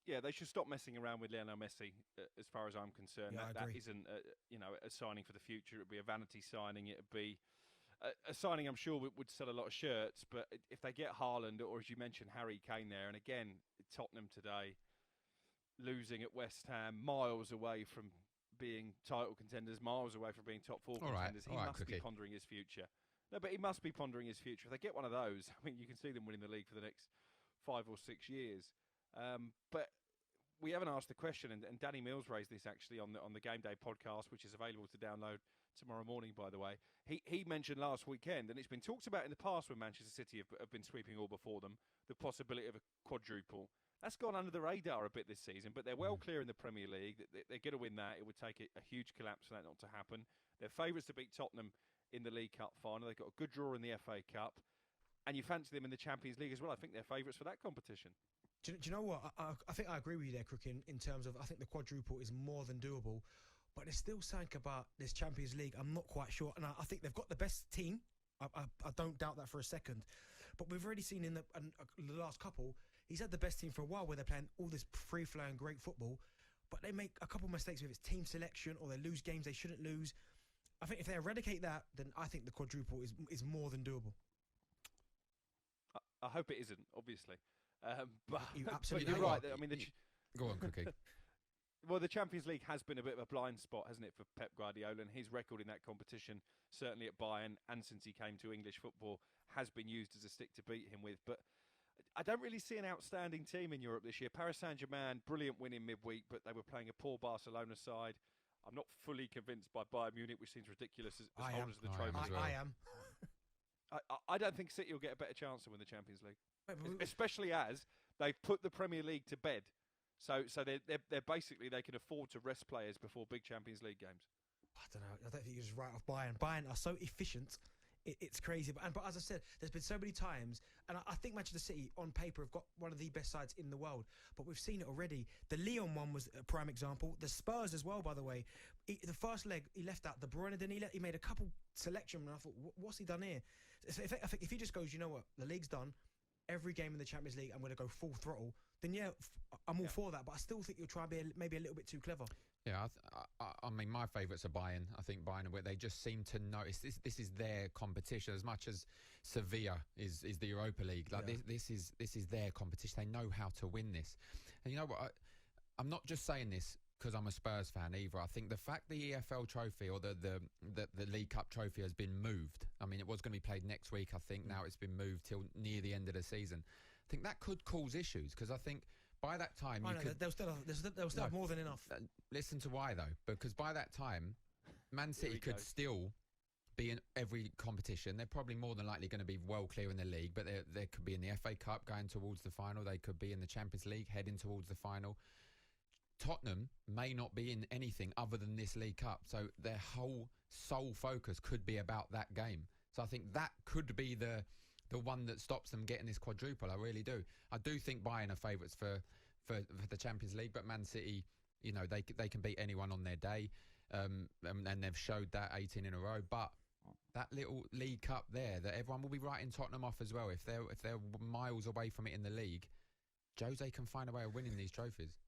Yeah, they should stop messing around with Lionel Messi, as far as I'm concerned. Yeah, That isn't, a signing for the future. It would be a vanity signing. It would be a signing I'm sure would sell a lot of shirts. But if they get Haaland, or as you mentioned, Harry Kane there, and again, Tottenham today, losing at West Ham, miles away from being title contenders, miles away from being top four contenders, he must be pondering his future. No, but he must be pondering his future. If they get one of those, I mean, you can see them winning the league for the next 5 or 6 years. But we haven't asked the question, and Danny Mills raised this actually on the Game Day podcast, which is available to download tomorrow morning, by the way. He mentioned last weekend, and it's been talked about in the past when Manchester City have been sweeping all before them, the possibility of a quadruple. That's gone under the radar a bit this season, but they're well clear in the Premier League. They're going to win that. It would take a huge collapse for that not to happen. They're favourites to beat Tottenham in the League Cup final. They've got a good draw in the FA Cup. And you fancy them in the Champions League as well. I think they're favourites for that competition. Do you know what? I think I agree with you there, Crook, in terms of I think the quadruple is more than doable. But there's still something about this Champions League I'm not quite sure. And I think they've got the best team. I don't doubt that for a second. But we've already seen in the last couple, he's had the best team for a while where they're playing all this free-flowing great football. But they make a couple of mistakes with its team selection, or they lose games they shouldn't lose. I think if they eradicate that, then I think the quadruple is more than doable. I hope it isn't, obviously. But absolutely you're right. I mean, go on, Cookie. Well, the Champions League has been a bit of a blind spot, hasn't it, for Pep Guardiola? And his record in that competition, certainly at Bayern and since he came to English football, has been used as a stick to beat him with. But I don't really see an outstanding team in Europe this year. Paris Saint-Germain, brilliant win in midweek, but they were playing a poor Barcelona side. I'm not fully convinced by Bayern Munich, which seems ridiculous as holders of the trophy. I am. I don't think City will get a better chance to win the Champions League, especially as they've put the Premier League to bed. So they're basically, they can afford to rest players before big Champions League games. I don't know. I don't think you just write off Bayern. Bayern are so efficient. It's crazy. But as I said, there's been so many times, and I think Manchester City, on paper, have got one of the best sides in the world. But we've seen it already. The Lyon one was a prime example. The Spurs as well, by the way. The first leg, he left out De Bruyne, then he made a couple selection, and I thought, what's he done here? So I think if he just goes, you know what, the league's done, every game in the Champions League, I'm going to go full throttle, then yeah, I'm all for that. But I still think you'll try and be maybe a little bit too clever. Yeah, I mean, my favourites are Bayern. I think Bayern, they just seem to know this is their competition as much as Sevilla is the Europa League. Like this is their competition. They know how to win this. And you know what? I'm not just saying this because I'm a Spurs fan either. I think the fact the EFL trophy or the League Cup trophy has been moved. I mean, it was going to be played next week. I think now it's been moved till near the end of the season. I think that could cause issues because I think by that time they'll still have more than enough. Listen to why though, because by that time, Man City could still be in every competition. They're probably more than likely going to be well clear in the league, but they could be in the FA Cup going towards the final. They could be in the Champions League heading towards the final. Tottenham may not be in anything other than this League Cup, so their whole sole focus could be about that game. So I think that could be the one that stops them getting this quadruple. I really do. I do think Bayern are favourites for the Champions League, but Man City, you know, they can beat anyone on their day, and they've showed that 18 in a row. But that little League Cup there, that everyone will be writing Tottenham off as well. If they're miles away from it in the league, Jose can find a way of winning these trophies.